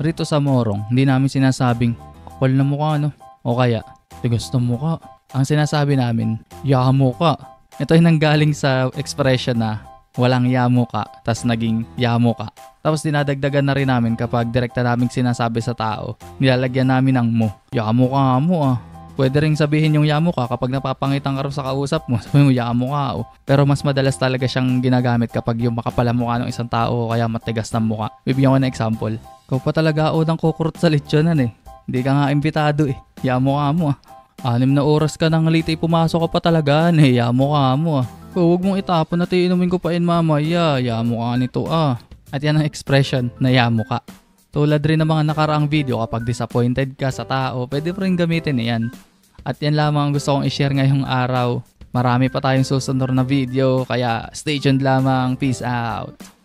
Rito sa Morong, hindi namin sinasabing, kapal na mukha no? O kaya, tigas na mukha. Ang sinasabi namin, yamo ka. Ito ay nanggaling sa expression na walang yamo ka, tas naging yamo ka. Tapos dinadagdagan na rin namin kapag direkta naming sinasabi sa tao, nilalagyan namin ng mo. Yamo ka nga mo ah. Pwede rin sabihin yung yamo ka kapag napapangitan ka rin sa kausap mo. Sabi mo yamo ka oh. Pero mas madalas talaga siyang ginagamit kapag yung makapala mukha ng isang tao o kaya matigas ng mukha. Bibigyan ko ng example. Ikaw pa talaga unang kukurot sa lechyonan eh. Hindi ka nga imbitado eh. Yamo ka mo ah. 6 na oras ka nang late pumasok ka pa talaga eh. Yamo ka mo ah. Huwag mong itapon at iinumin ko pa in mamaya. Yamo ka nito ah. At yan ang expression na yamo ka. Tulad rin ng mga nakaraang video kapag disappointed ka sa tao, pwede pa rin gamitin yan. At yan lamang ang gusto kong i-share ngayong araw. Marami pa tayong susunod na video, kaya stay tuned lamang. Peace out!